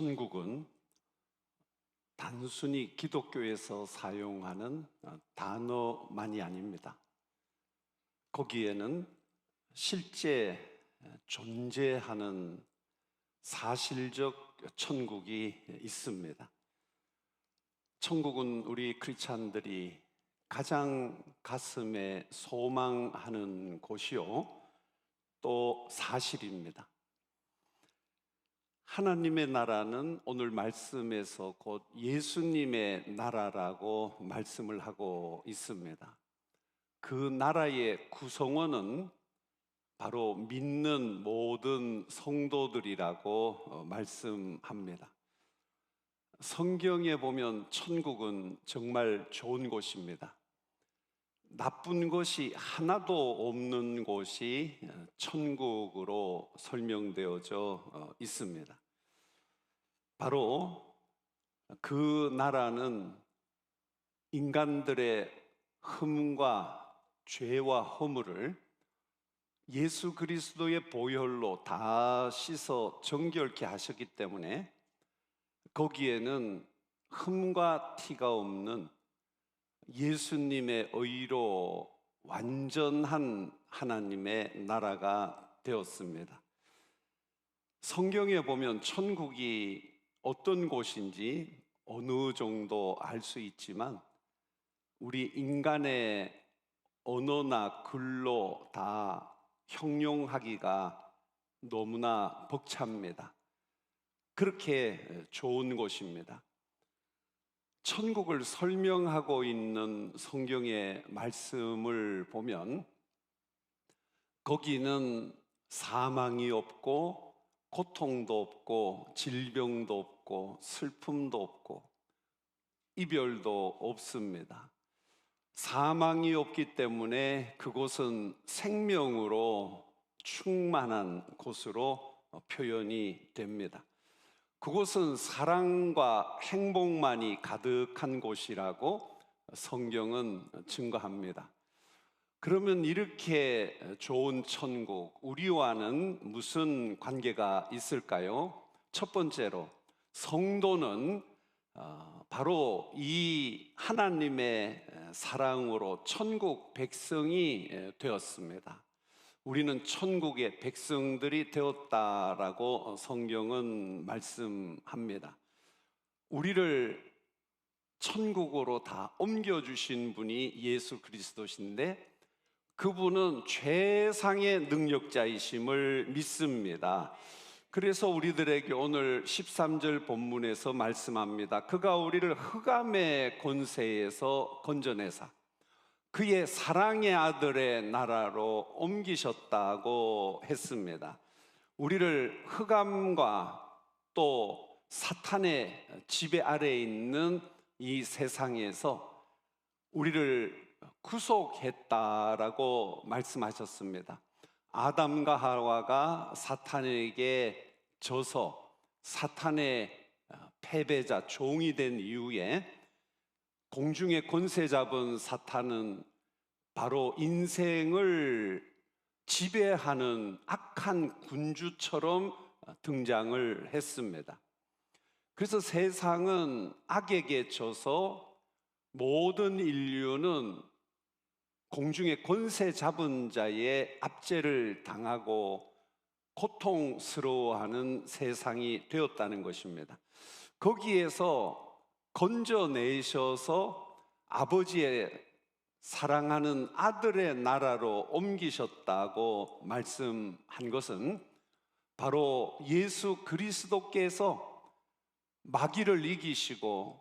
천국은 단순히 기독교에서 사용하는 단어만이 아닙니다. 거기에는 실제 존재하는 사실적 천국이 있습니다. 천국은 우리 크리스찬들이 가장 가슴에 소망하는 곳이요, 또 사실입니다. 하나님의 나라는 오늘 말씀에서 곧 예수님의 나라라고 말씀을 하고 있습니다. 그 나라의 구성원은 바로 믿는 모든 성도들이라고 말씀합니다. 성경에 보면 천국은 정말 좋은 곳입니다. 나쁜 것이 하나도 없는 곳이 천국으로 설명되어져 있습니다. 바로 그 나라는 인간들의 흠과 죄와 허물을 예수 그리스도의 보혈로 다 씻어 정결케 하셨기 때문에 거기에는 흠과 티가 없는 예수님의 의로 완전한 하나님의 나라가 되었습니다. 성경에 보면 천국이 어떤 곳인지 어느 정도 알 수 있지만 우리 인간의 언어나 글로 다 형용하기가 너무나 벅찹니다. 그렇게 좋은 곳입니다. 천국을 설명하고 있는 성경의 말씀을 보면 거기는 사망이 없고 고통도 없고 질병도 없고 슬픔도 없고 이별도 없습니다. 사망이 없기 때문에 그곳은 생명으로 충만한 곳으로 표현이 됩니다. 그곳은 사랑과 행복만이 가득한 곳이라고 성경은 증거합니다. 그러면 이렇게 좋은 천국, 우리와는 무슨 관계가 있을까요? 첫 번째로, 성도는 바로 이 하나님의 사랑으로 천국 백성이 되었습니다. 우리는 천국의 백성들이 되었다라고 성경은 말씀합니다. 우리를 천국으로 다 옮겨주신 분이 예수 그리스도신데 그분은 최상의 능력자이심을 믿습니다. 그래서 우리들에게 오늘 13절 본문에서 말씀합니다. 그가 우리를 흑암의 권세에서 건져내사 그의 사랑의 아들의 나라로 옮기셨다고 했습니다. 우리를 흑암과 또 사탄의 지배 아래에 있는 이 세상에서 우리를 구속했다라고 말씀하셨습니다. 아담과 하와가 사탄에게 져서 사탄의 패배자, 종이 된 이후에 공중의 권세 잡은 사탄은 바로 인생을 지배하는 악한 군주처럼 등장을 했습니다. 그래서 세상은 악에게 져서 모든 인류는 공중의 권세 잡은 자의 압제를 당하고 고통스러워하는 세상이 되었다는 것입니다. 거기에서 건져내셔서 아버지의 사랑하는 아들의 나라로 옮기셨다고 말씀한 것은 바로 예수 그리스도께서 마귀를 이기시고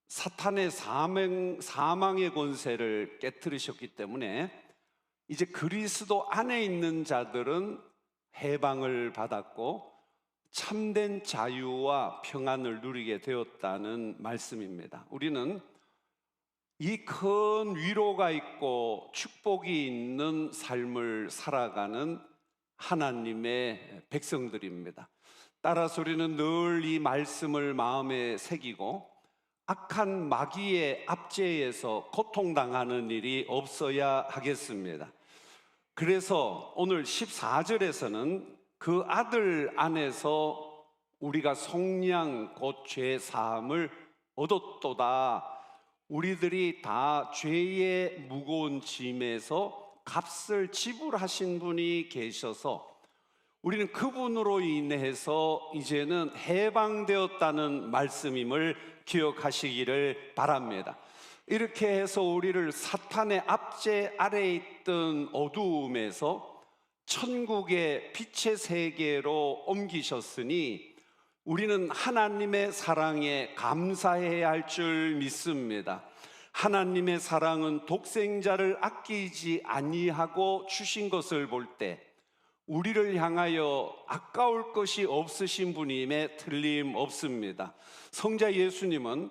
사탄의 사망의 권세를 깨뜨리셨기 때문에 이제 그리스도 안에 있는 자들은 해방을 받았고 참된 자유와 평안을 누리게 되었다는 말씀입니다. 우리는 이 큰 위로가 있고 축복이 있는 삶을 살아가는 하나님의 백성들입니다. 따라서 우리는 늘 이 말씀을 마음에 새기고 악한 마귀의 압제에서 고통당하는 일이 없어야 하겠습니다. 그래서 오늘 14절에서는 그 아들 안에서 우리가 속량 곧 죄 사함을 얻었도다. 우리들이 다 죄의 무거운 짐에서 값을 지불하신 분이 계셔서 우리는 그분으로 인해서 이제는 해방되었다는 말씀임을 기억하시기를 바랍니다. 이렇게 해서 우리를 사탄의 압제 아래에 있던 어두움에서 천국의 빛의 세계로 옮기셨으니 우리는 하나님의 사랑에 감사해야 할 줄 믿습니다. 하나님의 사랑은 독생자를 아끼지 아니하고 주신 것을 볼 때 우리를 향하여 아까울 것이 없으신 분임에 틀림없습니다. 성자 예수님은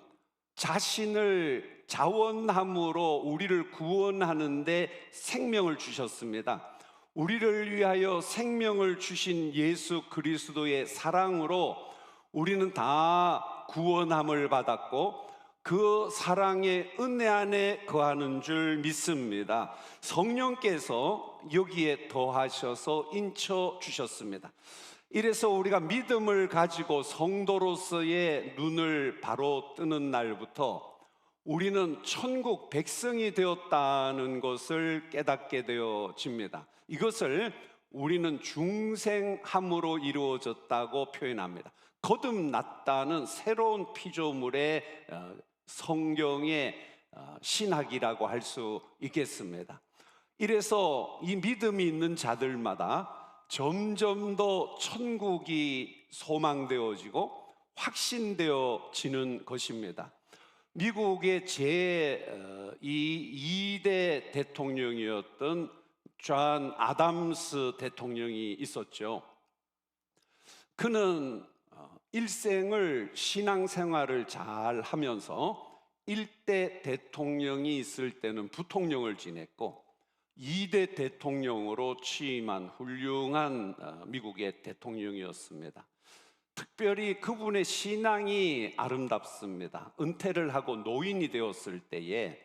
자신을 자원함으로 우리를 구원하는데 생명을 주셨습니다. 우리를 위하여 생명을 주신 예수 그리스도의 사랑으로 우리는 다 구원함을 받았고 그 사랑의 은혜 안에 거하는 줄 믿습니다. 성령께서 여기에 더하셔서 인쳐 주셨습니다. 이래서 우리가 믿음을 가지고 성도로서의 눈을 바로 뜨는 날부터 우리는 천국 백성이 되었다는 것을 깨닫게 되어집니다. 이것을 우리는 중생함으로 이루어졌다고 표현합니다. 거듭났다는 새로운 피조물의 성경의 신학이라고 할 수 있겠습니다. 이래서 이 믿음이 있는 자들마다 점점 더 천국이 소망되어지고 확신되어지는 것입니다. 미국의 제2대 대통령이었던 존 아담스 대통령이 있었죠. 그는 일생을 신앙생활을 잘 하면서 1대 대통령이 있을 때는 부통령을 지냈고 2대 대통령으로 취임한 훌륭한 미국의 대통령이었습니다. 특별히 그분의 신앙이 아름답습니다. 은퇴를 하고 노인이 되었을 때에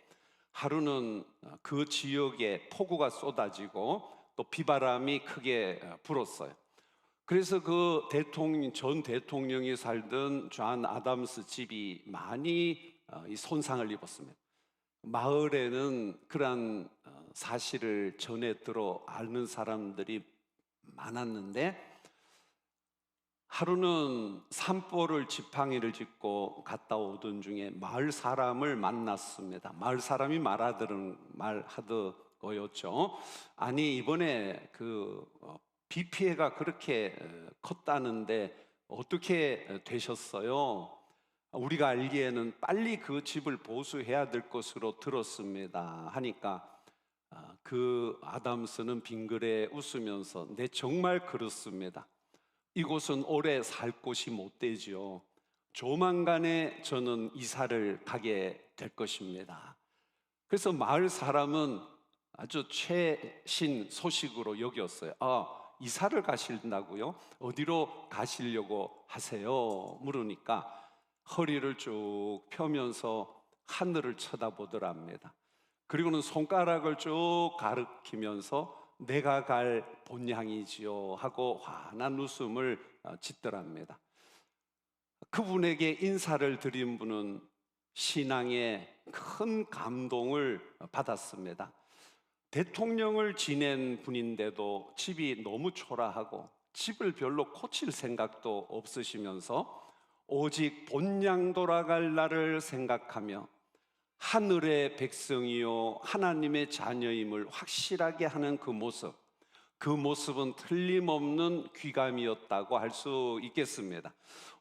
하루는 그 지역에 폭우가 쏟아지고 또 비바람이 크게 불었어요. 그래서 그 전 대통령이 살던 존 아담스 집이 많이 손상을 입었습니다. 마을에는 그러한 사실을 전해 들어 아는 사람들이 많았는데 하루는 산보를 지팡이를 짚고 갔다 오던 중에 마을 사람을 만났습니다. 마을 사람이 말하더거였죠. 아니 이번에 비 피해가 그렇게 컸다는데 어떻게 되셨어요? 우리가 알기에는 빨리 그 집을 보수해야 될 것으로 들었습니다 하니까 그 아담스는 빙그레 웃으면서 네 정말 그렇습니다. 이곳은 오래 살 곳이 못 되지요. 조만간에 저는 이사를 가게 될 것입니다. 그래서 마을 사람은 아주 최신 소식으로 여겼어요. 이사를 가신다고요? 어디로 가시려고 하세요? 물으니까 허리를 쭉 펴면서 하늘을 쳐다보더랍니다. 그리고는 손가락을 쭉 가리키면서 내가 갈 본향이지요 하고 환한 웃음을 짓더랍니다. 그분에게 인사를 드린 분은 신앙에 큰 감동을 받았습니다. 대통령을 지낸 분인데도 집이 너무 초라하고 집을 별로 고칠 생각도 없으시면서 오직 본향 돌아갈 날을 생각하며 하늘의 백성이요 하나님의 자녀임을 확실하게 하는 그 모습은 틀림없는 귀감이었다고 할 수 있겠습니다.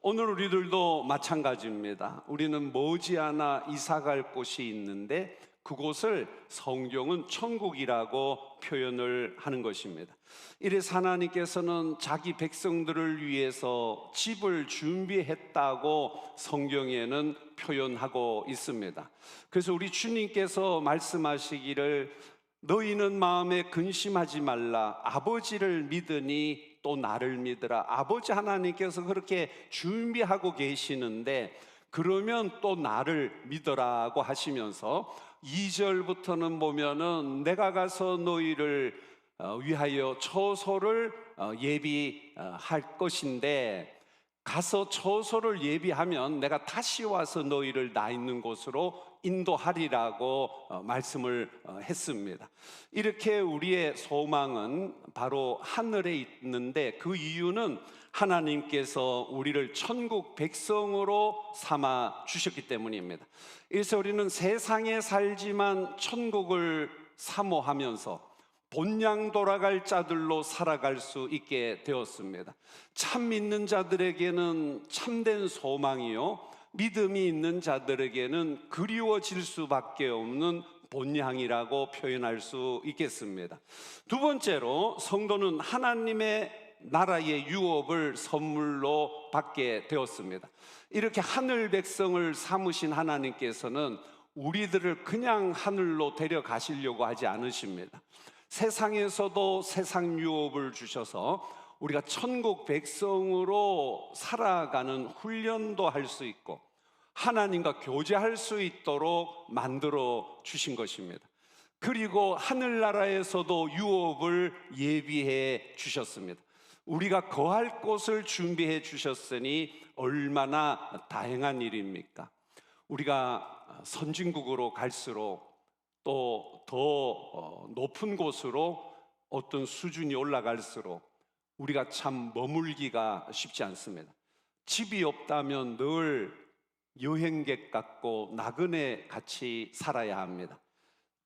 오늘 우리들도 마찬가지입니다. 우리는 머지않아 이사갈 곳이 있는데 그곳을 성경은 천국이라고 표현을 하는 것입니다. 이래서 하나님께서는 자기 백성들을 위해서 집을 준비했다고 성경에는 표현하고 있습니다. 그래서 우리 주님께서 말씀하시기를 너희는 마음에 근심하지 말라. 아버지를 믿으니 또 나를 믿으라. 아버지 하나님께서 그렇게 준비하고 계시는데 그러면 또 나를 믿으라고 하시면서 2절부터는 보면은 내가 가서 너희를 위하여 처소를 예비할 것인데 가서 처소를 예비하면 내가 다시 와서 너희를 나 있는 곳으로 인도하리라고 말씀을 했습니다. 이렇게 우리의 소망은 바로 하늘에 있는데, 그 이유는 하나님께서 우리를 천국 백성으로 삼아 주셨기 때문입니다. 그래서 우리는 세상에 살지만 천국을 사모하면서 본향 돌아갈 자들로 살아갈 수 있게 되었습니다. 참 믿는 자들에게는 참된 소망이요, 믿음이 있는 자들에게는 그리워질 수밖에 없는 본향이라고 표현할 수 있겠습니다. 두 번째로, 성도는 하나님의 나라의 유업을 선물로 받게 되었습니다. 이렇게 하늘 백성을 삼으신 하나님께서는 우리들을 그냥 하늘로 데려가시려고 하지 않으십니다. 세상에서도 세상 유업을 주셔서 우리가 천국 백성으로 살아가는 훈련도 할 수 있고 하나님과 교제할 수 있도록 만들어 주신 것입니다. 그리고 하늘나라에서도 유업을 예비해 주셨습니다. 우리가 거할 곳을 준비해 주셨으니 얼마나 다행한 일입니까? 우리가 선진국으로 갈수록 또 더 높은 곳으로 어떤 수준이 올라갈수록 우리가 참 머물기가 쉽지 않습니다. 집이 없다면 늘 여행객 같고 나그네 같이 살아야 합니다.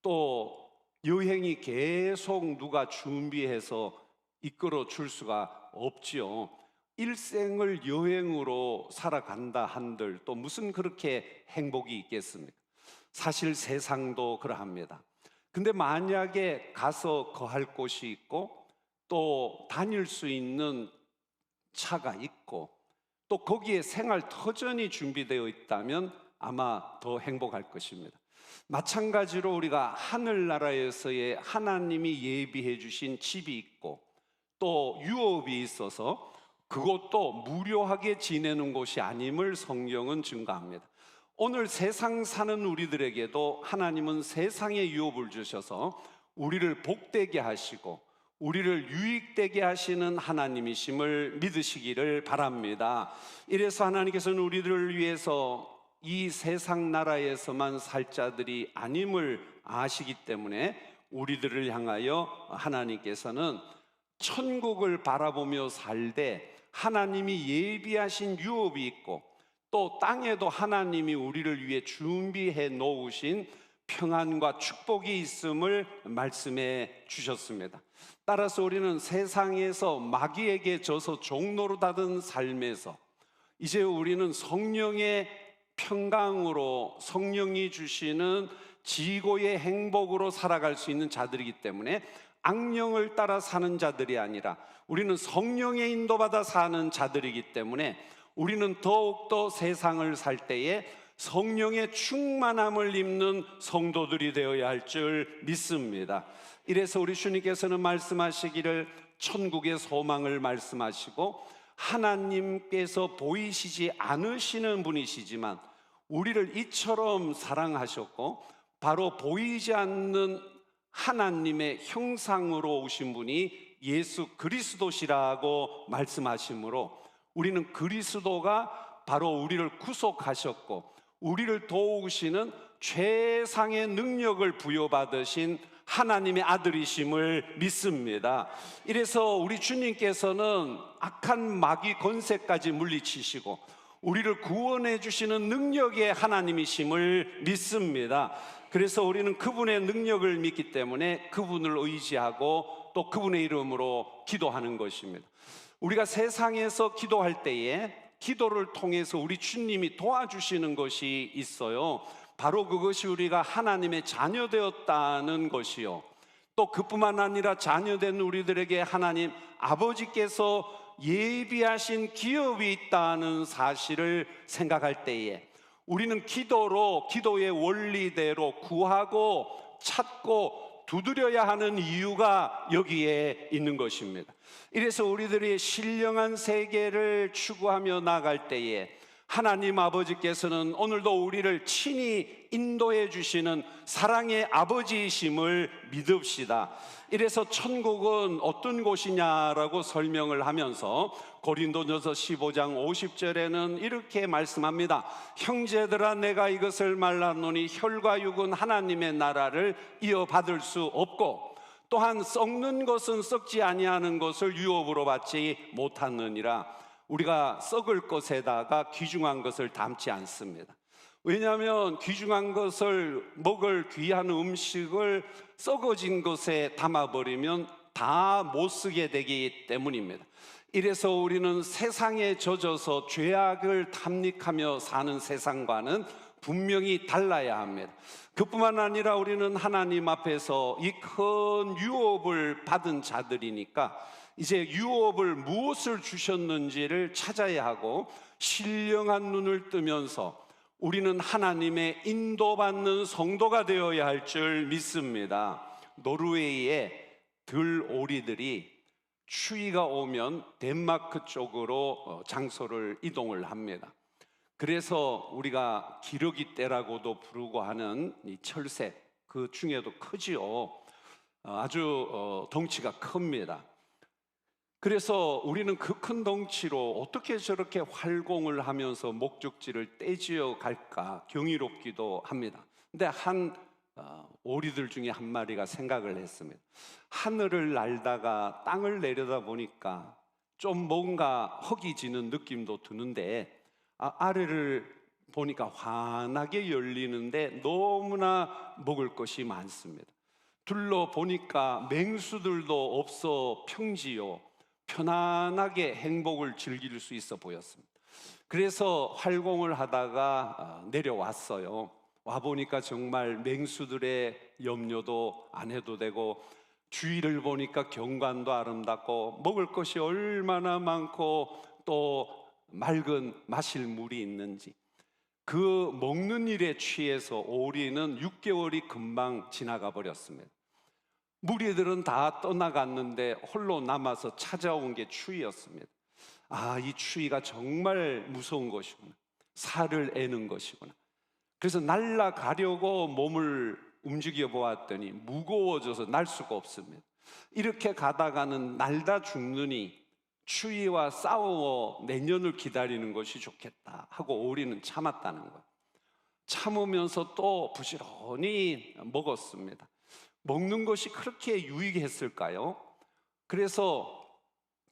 또 여행이 계속 누가 준비해서 이끌어 줄 수가 없지요. 일생을 여행으로 살아간다 한들 또 무슨 그렇게 행복이 있겠습니까? 사실 세상도 그러합니다. 근데 만약에 가서 거할 곳이 있고 또 다닐 수 있는 차가 있고 또 거기에 생활 터전이 준비되어 있다면 아마 더 행복할 것입니다. 마찬가지로 우리가 하늘나라에서의 하나님이 예비해 주신 집이 있고 또 유업이 있어서 그것도 무료하게 지내는 곳이 아님을 성경은 증거합니다. 오늘 세상 사는 우리들에게도 하나님은 세상의 유업을 주셔서 우리를 복되게 하시고 우리를 유익되게 하시는 하나님이심을 믿으시기를 바랍니다. 이래서 하나님께서는 우리들을 위해서 이 세상 나라에서만 살 자들이 아님을 아시기 때문에 우리들을 향하여 하나님께서는 천국을 바라보며 살되 하나님이 예비하신 유업이 있고 또 땅에도 하나님이 우리를 위해 준비해 놓으신 평안과 축복이 있음을 말씀해 주셨습니다. 따라서 우리는 세상에서 마귀에게 져서 종노릇하던 삶에서 이제 우리는 성령의 평강으로 성령이 주시는 지고의 행복으로 살아갈 수 있는 자들이기 때문에 악령을 따라 사는 자들이 아니라 우리는 성령의 인도받아 사는 자들이기 때문에 우리는 더욱더 세상을 살 때에 성령의 충만함을 입는 성도들이 되어야 할 줄 믿습니다. 이래서 우리 주님께서는 말씀하시기를 천국의 소망을 말씀하시고 하나님께서 보이시지 않으시는 분이시지만 우리를 이처럼 사랑하셨고 바로 보이지 않는 하나님의 형상으로 오신 분이 예수 그리스도시라고 말씀하시므로 우리는 그리스도가 바로 우리를 구속하셨고 우리를 도우시는 최상의 능력을 부여받으신 하나님의 아들이심을 믿습니다. 이래서 우리 주님께서는 악한 마귀 권세까지 물리치시고 우리를 구원해 주시는 능력의 하나님이심을 믿습니다. 그래서 우리는 그분의 능력을 믿기 때문에 그분을 의지하고 또 그분의 이름으로 기도하는 것입니다. 우리가 세상에서 기도할 때에 기도를 통해서 우리 주님이 도와주시는 것이 있어요. 바로 그것이 우리가 하나님의 자녀 되었다는 것이요, 또 그뿐만 아니라 자녀된 우리들에게 하나님 아버지께서 예비하신 기업이 있다는 사실을 생각할 때에 우리는 기도로 기도의 원리대로 구하고 찾고 두드려야 하는 이유가 여기에 있는 것입니다. 이래서 우리들이 신령한 세계를 추구하며 나갈 때에 하나님 아버지께서는 오늘도 우리를 친히 인도해 주시는 사랑의 아버지이심을 믿읍시다. 이래서 천국은 어떤 곳이냐라고 설명을 하면서 고린도전서 15장 50절에는 이렇게 말씀합니다. 형제들아, 내가 이것을 말하노니 혈과 육은 하나님의 나라를 이어받을 수 없고 또한 썩는 것은 썩지 아니하는 것을 유업으로 받지 못하느니라. 우리가 썩을 것에다가 귀중한 것을 담지 않습니다. 왜냐하면 귀중한 것을 먹을 귀한 음식을 썩어진 것에 담아버리면 다 못 쓰게 되기 때문입니다. 이래서 우리는 세상에 젖어서 죄악을 탐닉하며 사는 세상과는 분명히 달라야 합니다. 그뿐만 아니라 우리는 하나님 앞에서 이 큰 유업을 받은 자들이니까 이제 유업을 무엇을 주셨는지를 찾아야 하고 신령한 눈을 뜨면서 우리는 하나님의 인도받는 성도가 되어야 할 줄 믿습니다. 노르웨이의 들오리들이 추위가 오면 덴마크 쪽으로 장소를 이동을 합니다. 그래서 우리가 기러기 떼라고도 부르고 하는 이 철새, 그 중에도 크지요. 아주 덩치가 큽니다. 그래서 우리는 그 큰 덩치로 어떻게 저렇게 활공을 하면서 목적지를 떼지어 갈까 경이롭기도 합니다. 근데 오리들 중에 한 마리가 생각을 했습니다. 하늘을 날다가 땅을 내려다 보니까 좀 뭔가 허기지는 느낌도 드는데 아래를 보니까 환하게 열리는데 너무나 먹을 것이 많습니다. 둘러보니까 맹수들도 없어 평지요, 편안하게 행복을 즐길 수 있어 보였습니다. 그래서 활공을 하다가 내려왔어요. 와보니까 정말 맹수들의 염려도 안 해도 되고 주위를 보니까 경관도 아름답고 먹을 것이 얼마나 많고 또 맑은 마실 물이 있는지, 그 먹는 일에 취해서 오리는 6개월이 금방 지나가 버렸습니다. 무리들은 다 떠나갔는데 홀로 남아서 찾아온 게 추위였습니다. 이 추위가 정말 무서운 것이구나, 살을 애는 것이구나. 그래서 날아가려고 몸을 움직여 보았더니 무거워져서 날 수가 없습니다. 이렇게 가다가는 날다 죽느니 추위와 싸워 내년을 기다리는 것이 좋겠다 하고 오리는 참았다는 거예요. 참으면서 또 부지런히 먹었습니다. 먹는 것이 그렇게 유익했을까요? 그래서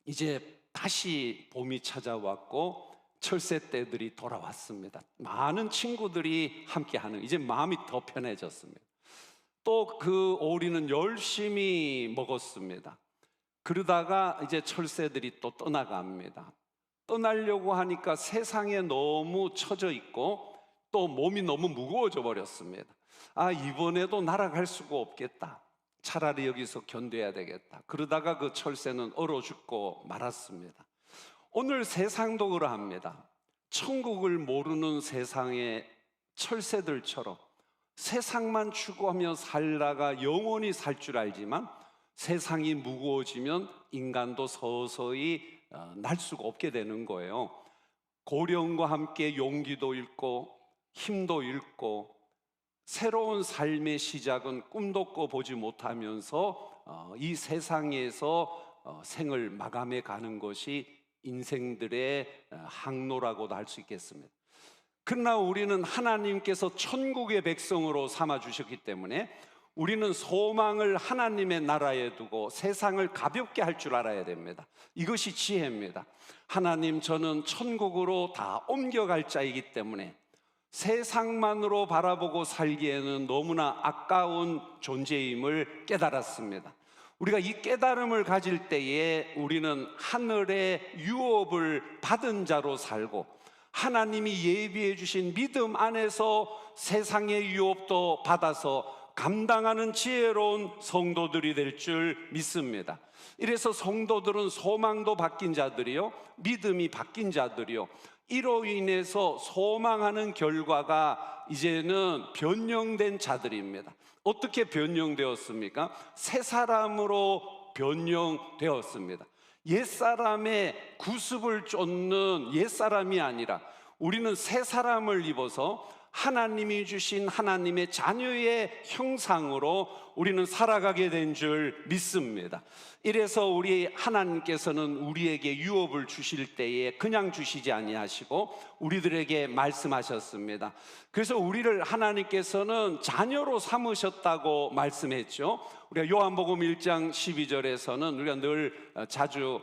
이제 다시 봄이 찾아왔고 철새떼들이 돌아왔습니다. 많은 친구들이 함께하는, 이제 마음이 더 편해졌습니다. 또 그 오리는 열심히 먹었습니다. 그러다가 이제 철새들이 또 떠나갑니다. 떠나려고 하니까 세상에 너무 처져 있고 또 몸이 너무 무거워져 버렸습니다. 이번에도 날아갈 수가 없겠다, 차라리 여기서 견뎌야 되겠다. 그러다가 그 철새는 얼어 죽고 말았습니다. 오늘 세상도 그러합니다. 천국을 모르는 세상의 철새들처럼 세상만 추구하며 살다가 영원히 살 줄 알지만 세상이 무거워지면 인간도 서서히 날 수가 없게 되는 거예요. 고령과 함께 용기도 잃고 힘도 잃고 새로운 삶의 시작은 꿈도 꿔보지 못하면서 이 세상에서 생을 마감해 가는 것이 인생들의 항로라고도 할 수 있겠습니다. 그러나 우리는 하나님께서 천국의 백성으로 삼아 주셨기 때문에 우리는 소망을 하나님의 나라에 두고 세상을 가볍게 할 줄 알아야 됩니다. 이것이 지혜입니다. 하나님, 저는 천국으로 다 옮겨갈 자이기 때문에 세상만으로 바라보고 살기에는 너무나 아까운 존재임을 깨달았습니다. 우리가 이 깨달음을 가질 때에 우리는 하늘의 유업을 받은 자로 살고 하나님이 예비해 주신 믿음 안에서 세상의 유업도 받아서 감당하는 지혜로운 성도들이 될 줄 믿습니다. 이래서 성도들은 소망도 바뀐 자들이요, 믿음이 바뀐 자들이요, 이로 인해서 소망하는 결과가 이제는 변형된 자들입니다. 어떻게 변형되었습니까? 새 사람으로 변형되었습니다. 옛사람의 구습을 쫓는 옛사람이 아니라 우리는 새 사람을 입어서 하나님이 주신 하나님의 자녀의 형상으로 우리는 살아가게 된 줄 믿습니다. 이래서 우리 하나님께서는 우리에게 유업을 주실 때에 그냥 주시지 아니하시고 우리들에게 말씀하셨습니다. 그래서 우리를 하나님께서는 자녀로 삼으셨다고 말씀했죠. 우리가 요한복음 1장 12절에서는 우리가 늘 자주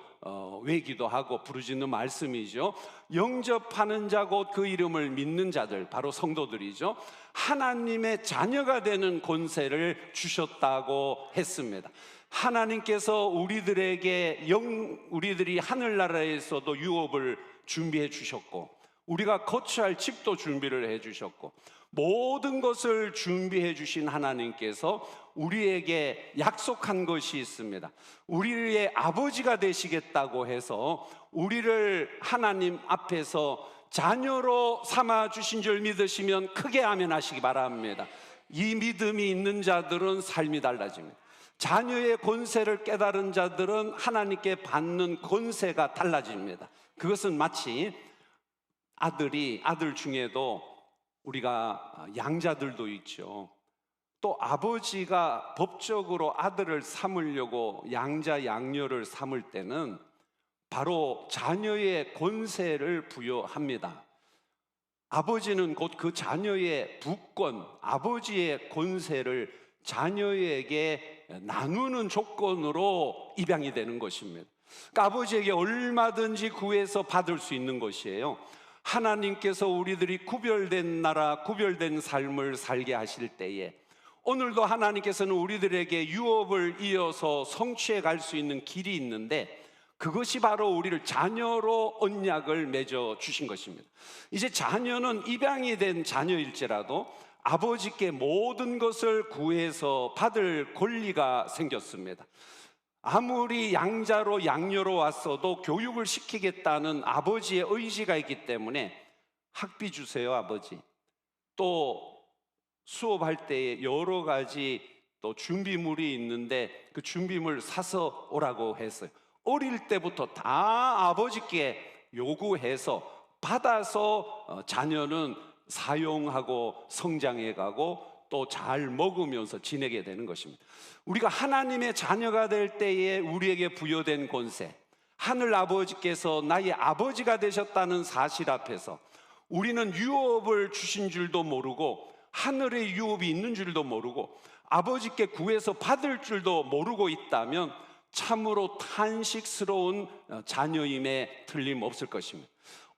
외기도 하고 부르짖는 말씀이죠. 영접하는 자 곧 그 이름을 믿는 자들, 바로 성도들이죠. 하나님의 자녀가 되는 권세를 주셨다고 했습니다. 하나님께서 우리들이 하늘나라에서도 유업을 준비해 주셨고, 우리가 거처할 집도 준비를 해 주셨고, 모든 것을 준비해 주신 하나님께서 우리에게 약속한 것이 있습니다. 우리의 아버지가 되시겠다고 해서 우리를 하나님 앞에서 자녀로 삼아 주신 줄 믿으시면 크게 아멘 하시기 바랍니다. 이 믿음이 있는 자들은 삶이 달라집니다. 자녀의 권세를 깨달은 자들은 하나님께 받는 권세가 달라집니다. 그것은 마치 아들 중에도 우리가 양자들도 있죠. 또 아버지가 법적으로 아들을 삼으려고 양자 양녀를 삼을 때는 바로 자녀의 권세를 부여합니다. 아버지는 곧 그 자녀의 부권, 아버지의 권세를 자녀에게 나누는 조건으로 입양이 되는 것입니다. 그러니까 아버지에게 얼마든지 구해서 받을 수 있는 것이에요. 하나님께서 우리들이 구별된 나라, 구별된 삶을 살게 하실 때에 오늘도 하나님께서는 우리들에게 유업을 이어서 성취해 갈 수 있는 길이 있는데, 그것이 바로 우리를 자녀로 언약을 맺어 주신 것입니다. 이제 자녀는 입양이 된 자녀일지라도 아버지께 모든 것을 구해서 받을 권리가 생겼습니다. 아무리 양자로 양녀로 왔어도 교육을 시키겠다는 아버지의 의지가 있기 때문에 학비 주세요, 아버지. 또 수업할 때에 여러 가지 또 준비물이 있는데 그 준비물 사서 오라고 했어요. 어릴 때부터 다 아버지께 요구해서 받아서 자녀는 사용하고 성장해 가고 또 잘 먹으면서 지내게 되는 것입니다. 우리가 하나님의 자녀가 될 때에 우리에게 부여된 권세, 하늘 아버지께서 나의 아버지가 되셨다는 사실 앞에서 우리는 유업을 주신 줄도 모르고 하늘의 유업이 있는 줄도 모르고 아버지께 구해서 받을 줄도 모르고 있다면 참으로 탄식스러운 자녀임에 틀림없을 것입니다.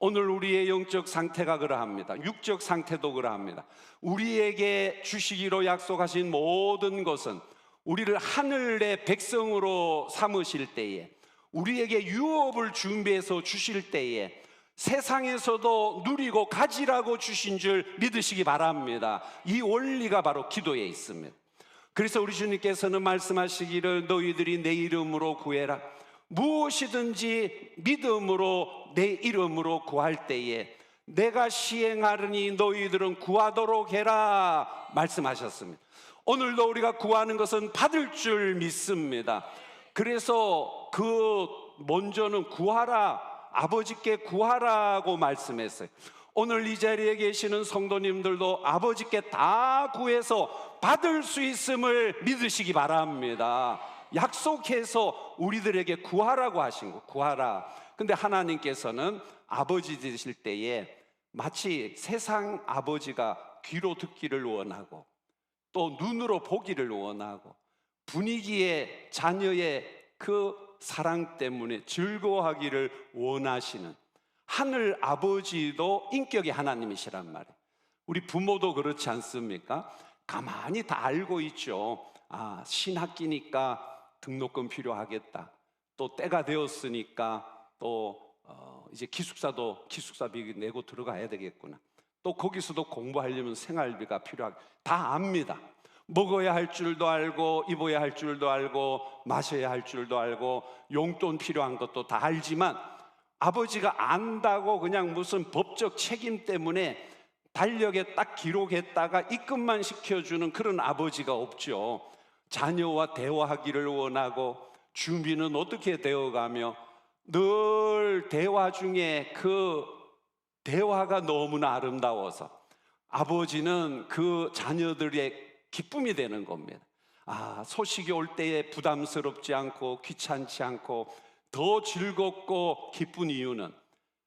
오늘 우리의 영적 상태가 그러합니다. 육적 상태도 그러합니다. 우리에게 주시기로 약속하신 모든 것은 우리를 하늘의 백성으로 삼으실 때에, 우리에게 유업을 준비해서 주실 때에 세상에서도 누리고 가지라고 주신 줄 믿으시기 바랍니다. 이 원리가 바로 기도에 있습니다. 그래서 우리 주님께서는 말씀하시기를 너희들이 내 이름으로 구해라. 무엇이든지 믿음으로 내 이름으로 구할 때에 내가 시행하리니 너희들은 구하도록 해라 말씀하셨습니다. 오늘도 우리가 구하는 것은 받을 줄 믿습니다. 그래서 그 먼저는 구하라, 아버지께 구하라고 말씀했어요. 오늘 이 자리에 계시는 성도님들도 아버지께 다 구해서 받을 수 있음을 믿으시기 바랍니다. 약속해서 우리들에게 구하라고 하신 거, 구하라. 근데 하나님께서는 아버지 되실 때에 마치 세상 아버지가 귀로 듣기를 원하고 또 눈으로 보기를 원하고 분위기에 자녀의 그 사랑 때문에 즐거워하기를 원하시는 하늘 아버지도 인격의 하나님이시란 말이에요. 우리 부모도 그렇지 않습니까? 가만히 다 알고 있죠. 아, 신학기니까 등록금 필요하겠다. 또 때가 되었으니까 또 이제 기숙사비 내고 들어가야 되겠구나. 또 거기서도 공부하려면 생활비가 필요하고 다 압니다. 먹어야 할 줄도 알고 입어야 할 줄도 알고 마셔야 할 줄도 알고 용돈 필요한 것도 다 알지만 아버지가 안다고 그냥 무슨 법적 책임 때문에 달력에 딱 기록했다가 입금만 시켜주는 그런 아버지가 없죠. 자녀와 대화하기를 원하고 준비는 어떻게 되어가며 늘 대화 중에 그 대화가 너무나 아름다워서 아버지는 그 자녀들의 기쁨이 되는 겁니다. 소식이 올 때에 부담스럽지 않고 귀찮지 않고 더 즐겁고 기쁜 이유는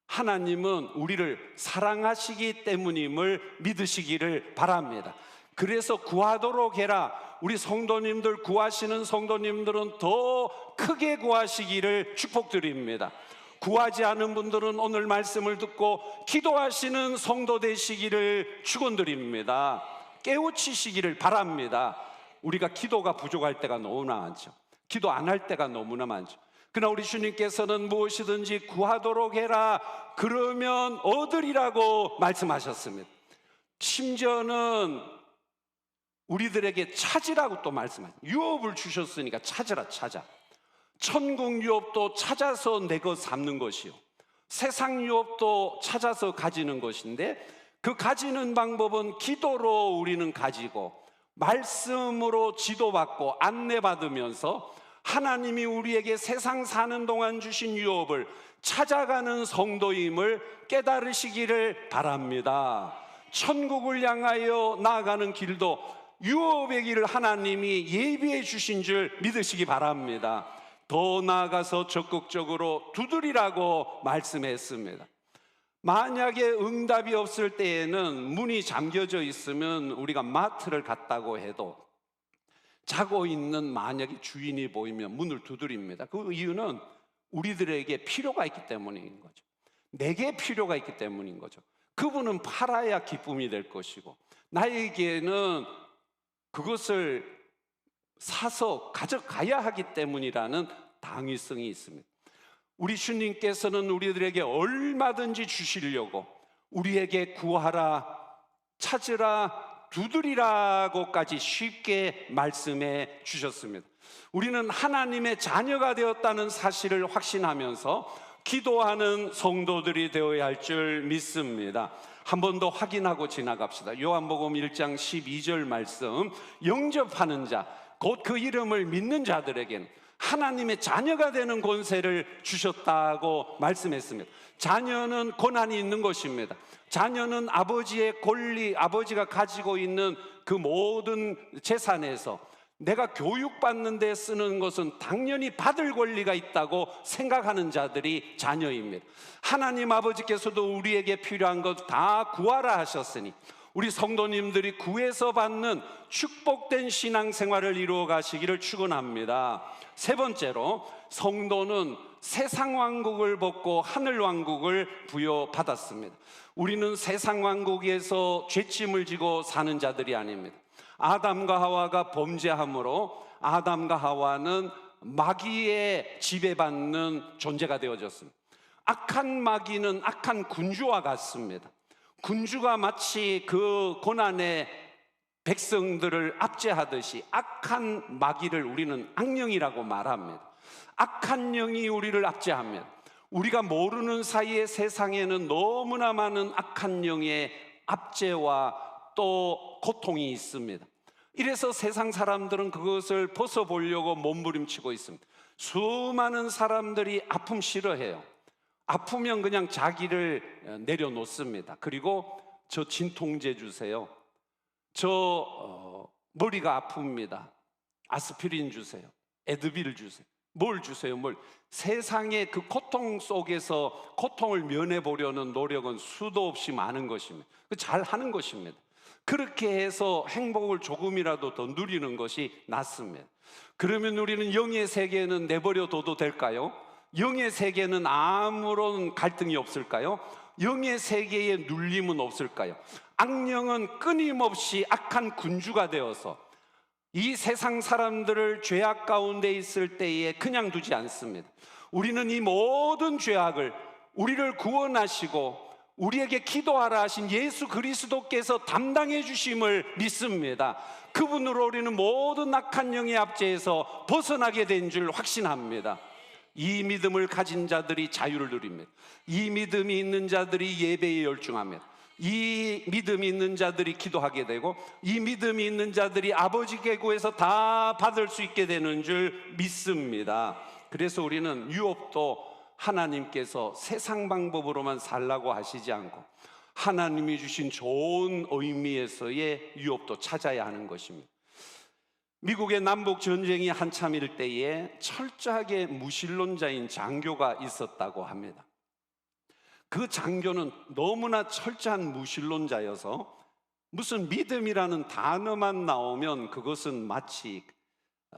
하나님은 우리를 사랑하시기 때문임을 믿으시기를 바랍니다. 그래서 구하도록 해라. 우리 성도님들, 구하시는 성도님들은 더 크게 구하시기를 축복드립니다. 구하지 않은 분들은 오늘 말씀을 듣고 기도하시는 성도 되시기를 축원드립니다. 깨우치시기를 바랍니다. 우리가 기도가 부족할 때가 너무나 많죠. 기도 안 할 때가 너무나 많죠. 그러나 우리 주님께서는 무엇이든지 구하도록 해라, 그러면 얻으리라고 말씀하셨습니다. 심지어는 우리들에게 찾으라고 또 말씀하셨어요. 유업을 주셨으니까 찾으라, 찾아. 천국 유업도 찾아서 내 것 삼는 것이요, 세상 유업도 찾아서 가지는 것인데, 그 가지는 방법은 기도로 우리는 가지고 말씀으로 지도받고 안내받으면서 하나님이 우리에게 세상 사는 동안 주신 유업을 찾아가는 성도임을 깨달으시기를 바랍니다. 천국을 향하여 나아가는 길도 유업의 길을 하나님이 예비해 주신 줄 믿으시기 바랍니다. 더 나아가서 적극적으로 두드리라고 말씀했습니다. 만약에 응답이 없을 때에는 문이 잠겨져 있으면 우리가 마트를 갔다고 해도 자고 있는 만약에 주인이 보이면 문을 두드립니다. 그 이유는 우리들에게 필요가 있기 때문인 거죠. 내게 필요가 있기 때문인 거죠. 그분은 팔아야 기쁨이 될 것이고 나에게는 그것을 사서 가져가야 하기 때문이라는 당위성이 있습니다. 우리 주님께서는 우리들에게 얼마든지 주시려고 우리에게 구하라, 찾으라, 두드리라고까지 쉽게 말씀해 주셨습니다. 우리는 하나님의 자녀가 되었다는 사실을 확신하면서 기도하는 성도들이 되어야 할 줄 믿습니다. 한 번 더 확인하고 지나갑시다. 요한복음 1장 12절 말씀, 영접하는 자, 곧 그 이름을 믿는 자들에게는 하나님의 자녀가 되는 권세를 주셨다고 말씀했습니다. 자녀는 권한이 있는 것입니다. 자녀는 아버지의 권리, 아버지가 가지고 있는 그 모든 재산에서 내가 교육받는 데 쓰는 것은 당연히 받을 권리가 있다고 생각하는 자들이 자녀입니다. 하나님 아버지께서도 우리에게 필요한 것 다 구하라 하셨으니 우리 성도님들이 구해서 받는 축복된 신앙생활을 이루어 가시기를 축원합니다. 세 번째로, 성도는 세상 왕국을 벗고 하늘 왕국을 부여받았습니다. 우리는 세상 왕국에서 죄짐을 지고 사는 자들이 아닙니다. 아담과 하와가 범죄함으로 아담과 하와는 마귀의 지배받는 존재가 되어졌습니다. 악한 마귀는 악한 군주와 같습니다. 군주가 마치 그 고난의 백성들을 압제하듯이 악한 마귀를 우리는 악령이라고 말합니다. 악한 영이 우리를 압제하면 우리가 모르는 사이에 세상에는 너무나 많은 악한 영의 압제와 또 고통이 있습니다. 이래서 세상 사람들은 그것을 벗어보려고 몸부림치고 있습니다. 수많은 사람들이 아픔 싫어해요. 아프면 그냥 자기를 내려놓습니다. 그리고 저 진통제 주세요. 머리가 아픕니다. 아스피린 주세요. 에드빌 주세요. 뭘 주세요? 세상의 그 고통 속에서 고통을 면해보려는 노력은 수도 없이 많은 것입니다. 잘 하는 것입니다. 그렇게 해서 행복을 조금이라도 더 누리는 것이 낫습니다. 그러면 우리는 영의 세계는 내버려 둬도 될까요? 영의 세계는 아무런 갈등이 없을까요? 영의 세계에 눌림은 없을까요? 악령은 끊임없이 악한 군주가 되어서 이 세상 사람들을 죄악 가운데 있을 때에 그냥 두지 않습니다. 우리는 이 모든 죄악을 우리를 구원하시고 우리에게 기도하라 하신 예수 그리스도께서 담당해 주심을 믿습니다. 그분으로 우리는 모든 악한 영의 압제에서 벗어나게 된 줄 확신합니다. 이 믿음을 가진 자들이 자유를 누립니다. 이 믿음이 있는 자들이 예배에 열중합니다. 이 믿음이 있는 자들이 기도하게 되고 이 믿음이 있는 자들이 아버지께 구해서 다 받을 수 있게 되는 줄 믿습니다. 그래서 우리는 유업도 하나님께서 세상 방법으로만 살라고 하시지 않고 하나님이 주신 좋은 의미에서의 유업도 찾아야 하는 것입니다. 미국의 남북 전쟁이 한참일 때에 철저하게 무신론자인 장교가 있었다고 합니다. 그 장교는 너무나 철저한 무신론자여서 무슨 믿음이라는 단어만 나오면 그것은 마치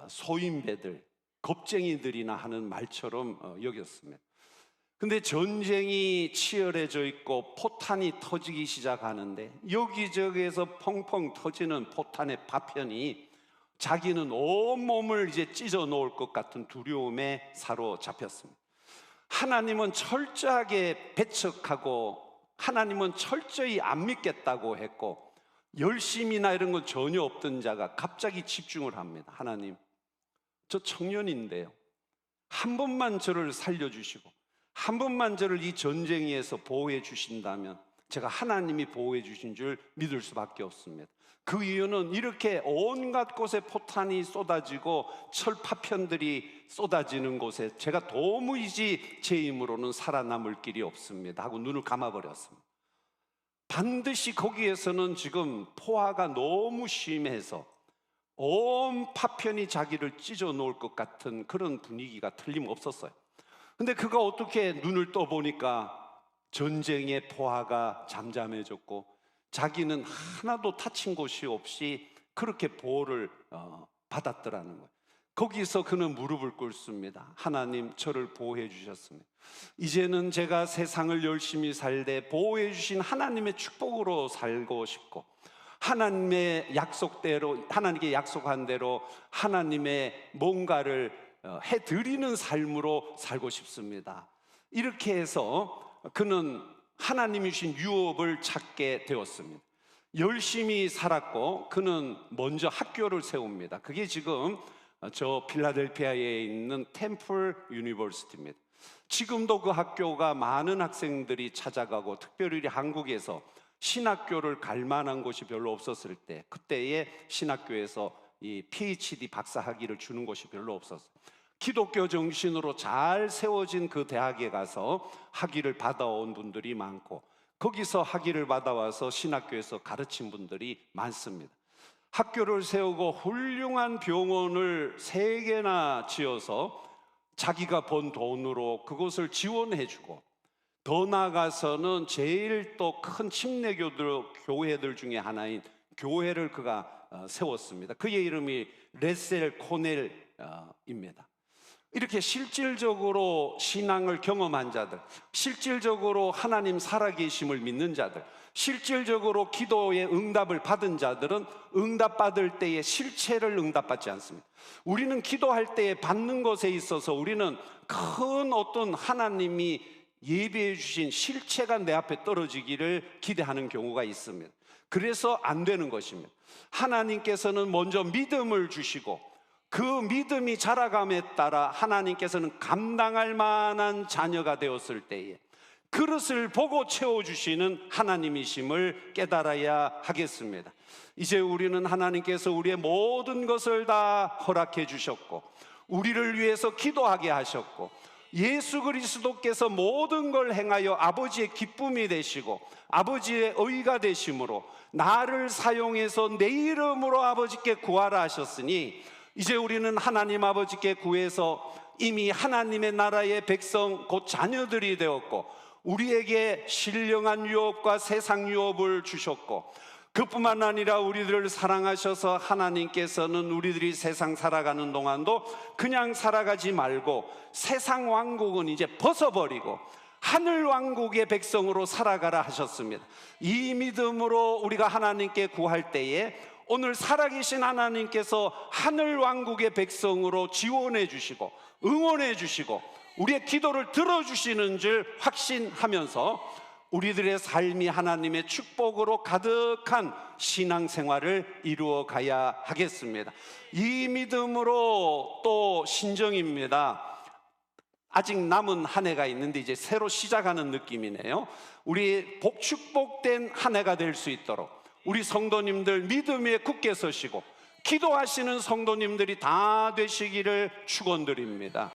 소인배들, 겁쟁이들이나 하는 말처럼 여겼습니다. 근데 전쟁이 치열해져 있고 포탄이 터지기 시작하는데 여기저기에서 펑펑 터지는 포탄의 파편이 자기는 온몸을 이제 찢어 놓을 것 같은 두려움에 사로잡혔습니다. 하나님은 철저하게 배척하고 하나님은 철저히 안 믿겠다고 했고 열심이나 이런 건 전혀 없던 자가 갑자기 집중을 합니다. 하나님, 저 청년인데요, 한 번만 저를 살려주시고 한 번만 저를 이 전쟁에서 보호해 주신다면 제가 하나님이 보호해 주신 줄 믿을 수밖에 없습니다. 그 이유는 이렇게 온갖 곳에 포탄이 쏟아지고 철 파편들이 쏟아지는 곳에 제가 도무지 제 힘으로는 살아남을 길이 없습니다 하고 눈을 감아버렸습니다. 반드시 거기에서는 지금 포화가 너무 심해서 온 파편이 자기를 찢어 놓을 것 같은 그런 분위기가 틀림없었어요. 근데 그가 어떻게 눈을 떠보니까 전쟁의 포화가 잠잠해졌고 자기는 하나도 다친 곳이 없이 그렇게 보호를 받았더라는 거예요. 거기서 그는 무릎을 꿇습니다. 하나님, 저를 보호해 주셨습니다. 이제는 제가 세상을 열심히 살되 보호해 주신 하나님의 축복으로 살고 싶고 하나님의 약속대로, 하나님께 약속한 대로 하나님의 뭔가를 해드리는 삶으로 살고 싶습니다. 이렇게 해서 그는 하나님이 주신 유업을 찾게 되었습니다. 열심히 살았고 그는 먼저 학교를 세웁니다. 그게 지금 저 필라델피아에 있는 템플 유니버시티입니다. 지금도 그 학교가 많은 학생들이 찾아가고 특별히 한국에서 신학교를 갈 만한 곳이 별로 없었을 때 그때의 신학교에서 이 PhD 박사 학위를 주는 곳이 별로 없었어요. 기독교 정신으로 잘 세워진 그 대학에 가서 학위를 받아온 분들이 많고 거기서 학위를 받아와서 신학교에서 가르친 분들이 많습니다. 학교를 세우고 훌륭한 병원을 3개나 지어서 자기가 번 돈으로 그것을 지원해주고 더 나아가서는 제일 또 큰 침례교회들 중에 하나인 교회를 그가 세웠습니다. 그의 이름이 레셀 코넬입니다. 이렇게 실질적으로 신앙을 경험한 자들, 실질적으로 하나님 살아계심을 믿는 자들, 실질적으로 기도의 응답을 받은 자들은 응답받을 때에 실체를 응답받지 않습니다. 우리는 기도할 때에 받는 것에 있어서 우리는 큰 어떤 하나님이 예비해 주신 실체가 내 앞에 떨어지기를 기대하는 경우가 있습니다. 그래서 안 되는 것입니다. 하나님께서는 먼저 믿음을 주시고 그 믿음이 자라감에 따라 하나님께서는 감당할 만한 자녀가 되었을 때에 그릇을 보고 채워주시는 하나님이심을 깨달아야 하겠습니다. 이제 우리는 하나님께서 우리의 모든 것을 다 허락해 주셨고 우리를 위해서 기도하게 하셨고 예수 그리스도께서 모든 걸 행하여 아버지의 기쁨이 되시고 아버지의 의가 되심으로 나를 사용해서 내 이름으로 아버지께 구하라 하셨으니 이제 우리는 하나님 아버지께 구해서 이미 하나님의 나라의 백성 곧 자녀들이 되었고 우리에게 신령한 유업과 세상 유업을 주셨고 그뿐만 아니라 우리들을 사랑하셔서 하나님께서는 우리들이 세상 살아가는 동안도 그냥 살아가지 말고 세상 왕국은 이제 벗어버리고 하늘 왕국의 백성으로 살아가라 하셨습니다. 이 믿음으로 우리가 하나님께 구할 때에 오늘 살아계신 하나님께서 하늘 왕국의 백성으로 지원해 주시고 응원해 주시고 우리의 기도를 들어주시는 줄 확신하면서 우리들의 삶이 하나님의 축복으로 가득한 신앙생활을 이루어 가야 하겠습니다. 이 믿음으로 또 신정입니다. 아직 남은 한 해가 있는데 이제 새로 시작하는 느낌이네요. 우리 축복된 한 해가 될 수 있도록 우리 성도님들 믿음 위에 굳게 서시고 기도하시는 성도님들이 다 되시기를 축원드립니다.